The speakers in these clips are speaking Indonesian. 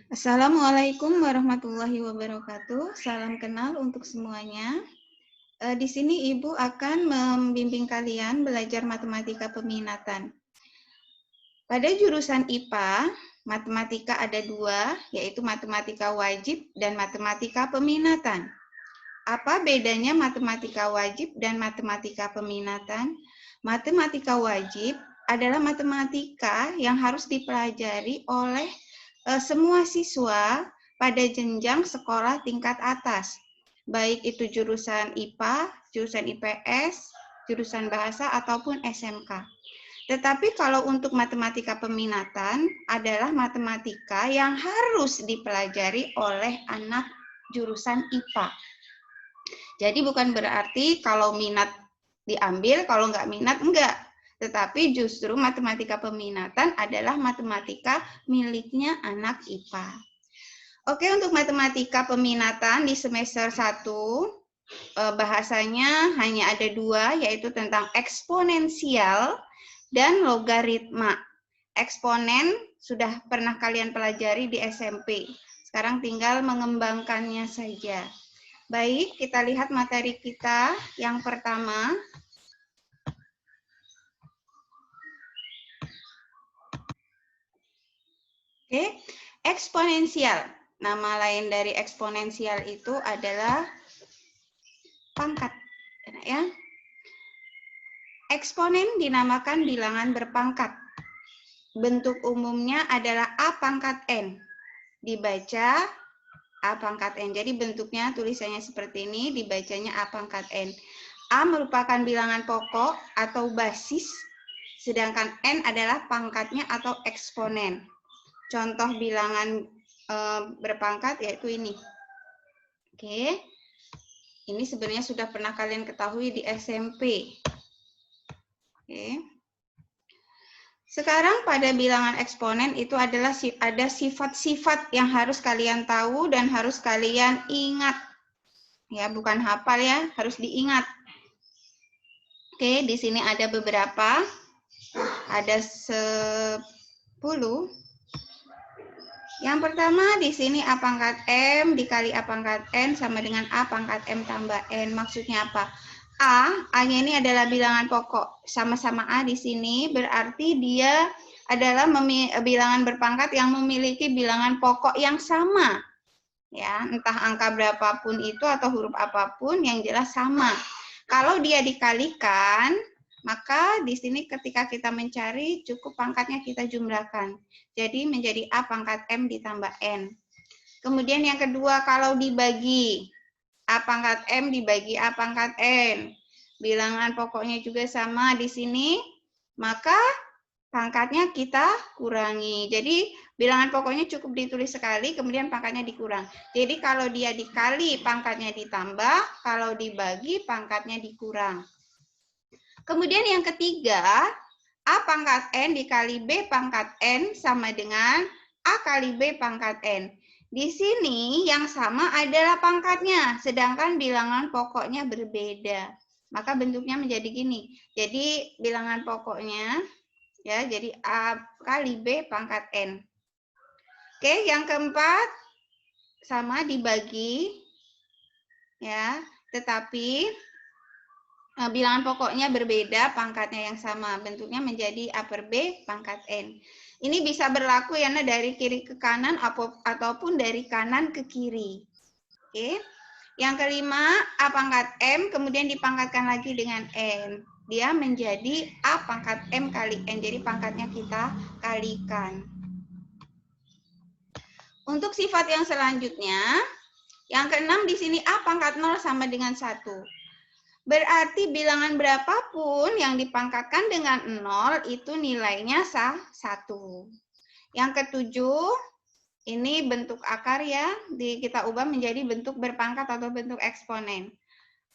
Assalamualaikum warahmatullahi wabarakatuh. Salam kenal untuk semuanya. Di sini Ibu akan membimbing kalian belajar matematika peminatan. Pada jurusan IPA, matematika ada dua, yaitu matematika wajib dan matematika peminatan. Apa bedanya matematika wajib dan matematika peminatan? Matematika wajib adalah matematika yang harus dipelajari oleh semua siswa pada jenjang sekolah tingkat atas, baik itu jurusan IPA, jurusan IPS, jurusan bahasa, ataupun SMK. Tetapi kalau untuk matematika peminatan adalah matematika yang harus dipelajari oleh anak jurusan IPA. Jadi bukan berarti kalau minat diambil, kalau nggak minat enggak. Tetapi justru matematika peminatan adalah matematika miliknya anak IPA. Oke, untuk matematika peminatan di semester 1, bahasanya hanya ada dua, yaitu tentang eksponensial dan logaritma. Eksponen sudah pernah kalian pelajari di SMP. Sekarang tinggal mengembangkannya saja. Baik, kita lihat materi kita yang pertama. Oke, eksponensial. Nama lain dari eksponensial itu adalah pangkat. Ya. Eksponen dinamakan bilangan berpangkat. Bentuk umumnya adalah A pangkat N. Dibaca A pangkat N. Jadi bentuknya tulisannya seperti ini, dibacanya A pangkat N. A merupakan bilangan pokok atau basis, sedangkan N adalah pangkatnya atau eksponen. Contoh bilangan berpangkat yaitu ini. Oke. Ini sebenarnya sudah pernah kalian ketahui di SMP. Oke. Sekarang pada bilangan eksponen itu adalah ada sifat-sifat yang harus kalian tahu dan harus kalian ingat. Ya, bukan hafal ya, harus diingat. Oke, di sini ada beberapa. Ada 10. Yang pertama di sini A pangkat M dikali A pangkat N sama dengan A pangkat M tambah N. Maksudnya apa? A-nya ini adalah bilangan pokok. Sama-sama A di sini berarti dia adalah bilangan berpangkat yang memiliki bilangan pokok yang sama. Ya, entah angka berapapun itu atau huruf apapun yang jelas sama. Kalau dia dikalikan, maka di sini ketika kita mencari cukup pangkatnya kita jumlahkan. Jadi menjadi A pangkat M ditambah N. Kemudian yang kedua kalau dibagi, A pangkat M dibagi A pangkat N. Bilangan pokoknya juga sama di sini, maka pangkatnya kita kurangi. Jadi bilangan pokoknya cukup ditulis sekali, kemudian pangkatnya dikurang. Jadi kalau dia dikali, pangkatnya ditambah. Kalau dibagi, pangkatnya dikurang. Kemudian yang ketiga, A pangkat N dikali B pangkat N sama dengan A kali B pangkat N. Di sini yang sama adalah pangkatnya, sedangkan bilangan pokoknya berbeda. Maka bentuknya menjadi gini. Jadi bilangan pokoknya ya, jadi A kali B pangkat N. Oke, yang keempat sama dibagi ya, tetapi bilangan pokoknya berbeda, pangkatnya yang sama, bentuknya menjadi A per B pangkat N. Ini bisa berlaku ya dari kiri ke kanan ataupun dari kanan ke kiri. Oke. Yang kelima, A pangkat M kemudian dipangkatkan lagi dengan N. Dia menjadi A pangkat M kali N, jadi pangkatnya kita kalikan. Untuk sifat yang selanjutnya, yang keenam di sini A pangkat 0 sama dengan 1. Berarti bilangan berapapun yang dipangkatkan dengan 0 itu nilainya 1. Yang ketujuh, ini bentuk akar ya, kita ubah menjadi bentuk berpangkat atau bentuk eksponen.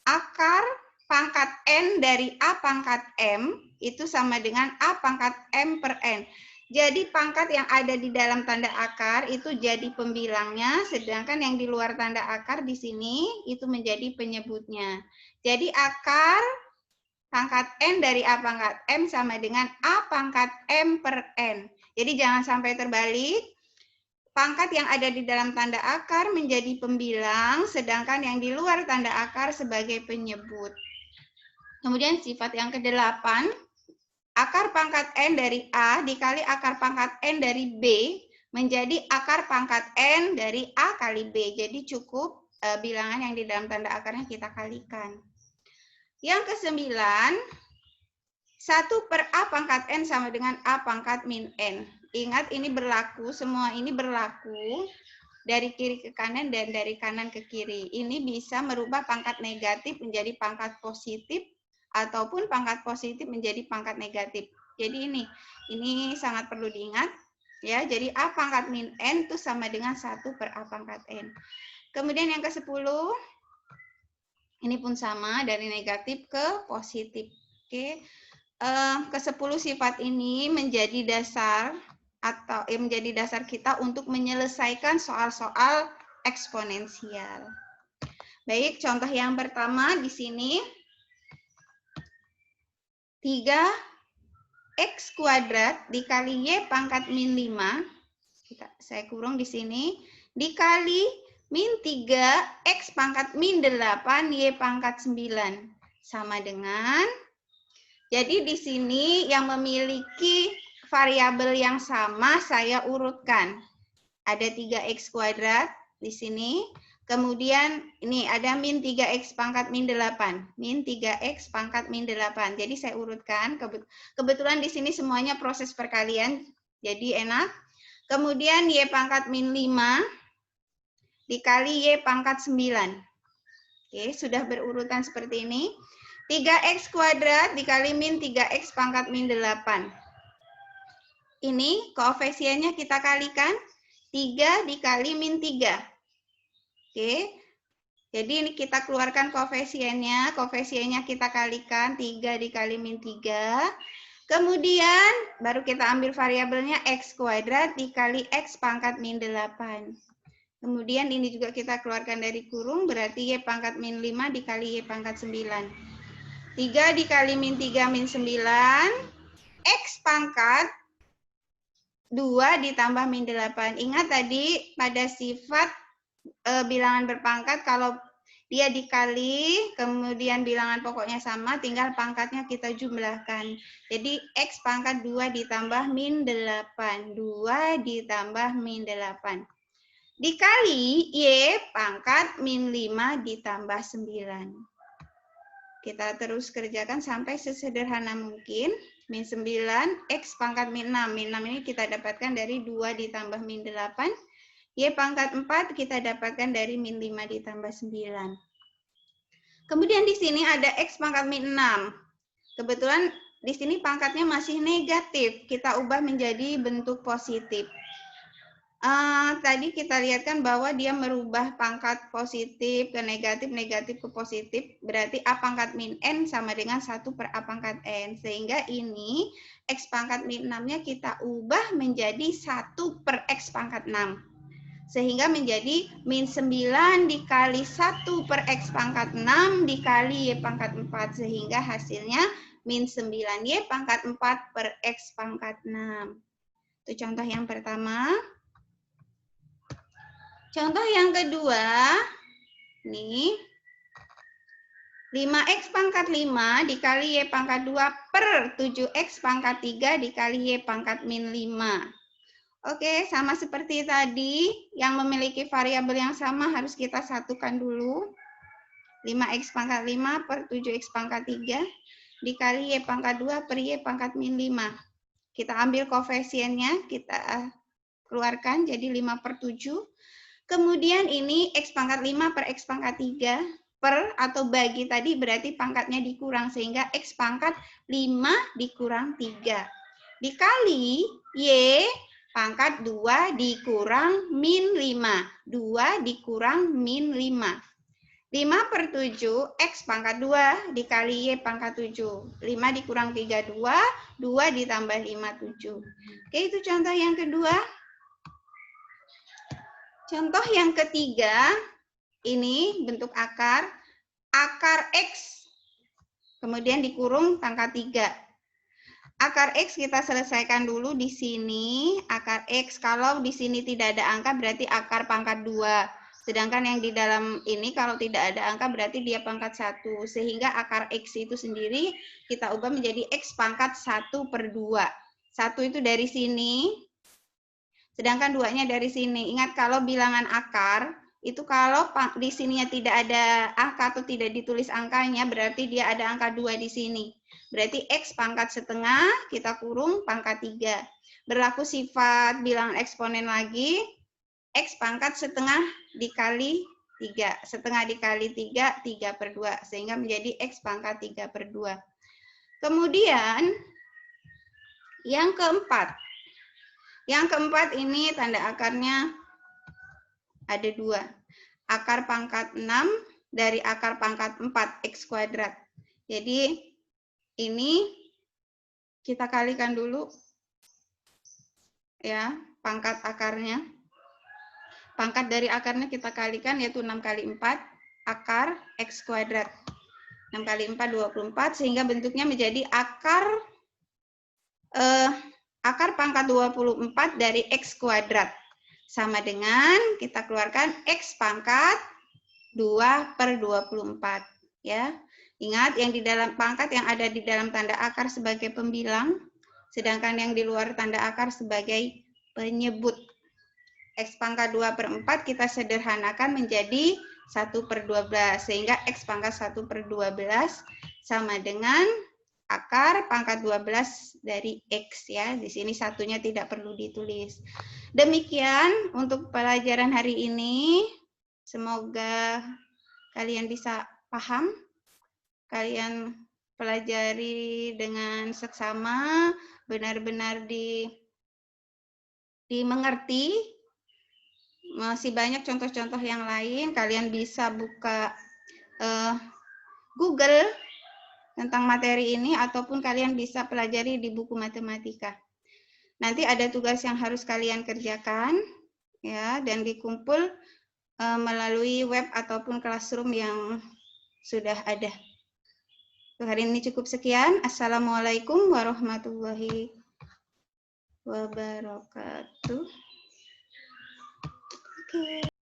Akar pangkat N dari A pangkat M itu sama dengan A pangkat M per N. Jadi pangkat yang ada di dalam tanda akar itu jadi pembilangnya, sedangkan yang di luar tanda akar di sini itu menjadi penyebutnya. Jadi akar pangkat N dari A pangkat M sama dengan A pangkat M per N. Jadi jangan sampai terbalik. pangkat yang ada di dalam tanda akar menjadi pembilang, sedangkan yang di luar tanda akar sebagai penyebut. Kemudian sifat yang ke-8, akar pangkat N dari A dikali akar pangkat N dari B menjadi akar pangkat N dari A kali B. Jadi cukup bilangan yang di dalam tanda akarnya kita kalikan. Yang ke-9, 1 per A pangkat N sama dengan A pangkat min N. Ingat ini berlaku, semua ini berlaku dari kiri ke kanan dan dari kanan ke kiri. Ini bisa merubah pangkat negatif menjadi pangkat positif ataupun pangkat positif menjadi pangkat negatif. Jadi ini sangat perlu diingat. Ya, jadi A pangkat min N itu sama dengan 1 per A pangkat N. Kemudian yang ke-10, ini pun sama dari negatif ke positif. Oke. Ke-10 sifat ini menjadi dasar atau menjadi dasar kita untuk menyelesaikan soal-soal eksponensial. Baik, contoh yang pertama di sini 3x kuadrat dikali y pangkat min 5, saya kurung di sini, dikali min 3x pangkat min 8 y pangkat 9 sama dengan, jadi di sini yang memiliki variabel yang sama saya urutkan. Ada 3x kuadrat di sini. Kemudian ini ada min 3x pangkat min 8. Min 3x pangkat min 8. Jadi saya urutkan. Kebetulan di sini semuanya proses perkalian. Jadi enak. Kemudian y pangkat min 5 dikali y pangkat 9. Oke, sudah berurutan seperti ini. 3x kuadrat dikali min 3x pangkat min 8. Ini koefisiennya kita kalikan. 3 dikali min 3. Oke. Jadi ini kita keluarkan koefisiennya. Koefisiennya kita kalikan. 3 dikali min 3. Kemudian baru kita ambil variabelnya x kuadrat dikali x pangkat min 8. Kemudian ini juga kita keluarkan dari kurung. Berarti y pangkat min 5 dikali y pangkat 9. 3 dikali min 3 min 9, X pangkat 2 ditambah min 8. Ingat tadi pada sifat bilangan berpangkat, kalau dia dikali, kemudian bilangan pokoknya sama, tinggal pangkatnya kita jumlahkan. Jadi X pangkat 2 ditambah min 8. 2 ditambah min 8. Dikali Y pangkat min 5 ditambah 9. Kita terus kerjakan sampai sesederhana mungkin. Min 9, X pangkat min 6. Min 6 ini kita dapatkan dari 2 ditambah min 8. Y pangkat 4 kita dapatkan dari min 5 ditambah 9. Kemudian di sini ada X pangkat min 6. Kebetulan di sini pangkatnya masih negatif. Kita ubah menjadi bentuk positif. Tadi kita lihat kan bahwa dia merubah pangkat positif ke negatif, negatif ke positif. Berarti A pangkat min N sama dengan 1 per A pangkat N. Sehingga ini X pangkat min 6-nya kita ubah menjadi 1 per X pangkat 6. Sehingga menjadi min 9 dikali 1 per X pangkat 6 dikali Y pangkat 4. Sehingga hasilnya min 9Y pangkat 4 per X pangkat 6. Itu contoh yang pertama. Contoh yang kedua, nih 5x pangkat 5 dikali y pangkat 2 per 7x pangkat 3 dikali y pangkat min 5. Oke, sama seperti tadi, yang memiliki variabel yang sama harus kita satukan dulu. 5x pangkat 5 per 7x pangkat 3 dikali y pangkat 2 per y pangkat min 5. Kita ambil koefisiennya, kita keluarkan jadi 5 per 7. Kemudian ini X pangkat 5 per X pangkat 3 per atau bagi tadi berarti pangkatnya dikurang. Sehingga X pangkat 5 dikurang 3. Dikali Y pangkat 2 dikurang min 5. 2 dikurang min 5. 5 per 7 X pangkat 2 dikali Y pangkat 7. 5 dikurang 3, 2. 2 ditambah 5, 7. Oke, itu contoh yang kedua. Contoh yang ketiga, ini bentuk akar. Akar X, kemudian dikurung pangkat 3. Akar X kita selesaikan dulu di sini. Akar X, kalau di sini tidak ada angka berarti akar pangkat 2. Sedangkan yang di dalam ini kalau tidak ada angka berarti dia pangkat 1. Sehingga akar X itu sendiri kita ubah menjadi X pangkat 1/2. 1 itu dari sini, sedangkan 2-nya dari sini. Ingat kalau bilangan akar, itu kalau di sininya tidak ada angka atau tidak ditulis angkanya, berarti dia ada angka 2 di sini. Berarti X pangkat setengah, kita kurung pangkat 3. Berlaku sifat bilangan eksponen lagi, X pangkat setengah dikali 3. Setengah dikali 3, 3/2. Sehingga menjadi X pangkat 3/2. Kemudian, yang keempat. Yang keempat ini tanda akarnya ada 2. Akar pangkat 6 dari akar pangkat 4, X kuadrat. Jadi, ini kita kalikan dulu ya, pangkat akarnya. Pangkat dari akarnya kita kalikan yaitu 6 kali 4 akar X kuadrat. 6 kali 4 24 sehingga bentuknya menjadi akar pangkat 24 dari X kuadrat. Sama dengan kita keluarkan X pangkat 2/24 ya. Ingat yang di dalam pangkat yang ada di dalam tanda akar sebagai pembilang, sedangkan yang di luar tanda akar sebagai penyebut. X pangkat 2/4 kita sederhanakan menjadi 1/12, sehingga X pangkat 1/12 sama dengan akar pangkat 12 dari X ya. Di sini satunya tidak perlu ditulis. Demikian untuk pelajaran hari ini. Semoga kalian bisa paham. Kalian pelajari dengan seksama, benar-benar dimengerti. Masih banyak contoh-contoh yang lain. Kalian bisa buka Google tentang materi ini, ataupun kalian bisa pelajari di buku matematika. Nanti ada tugas yang harus kalian kerjakan, ya, dan dikumpul melalui web ataupun classroom yang sudah ada. Untuk hari ini cukup sekian. Assalamualaikum warahmatullahi wabarakatuh.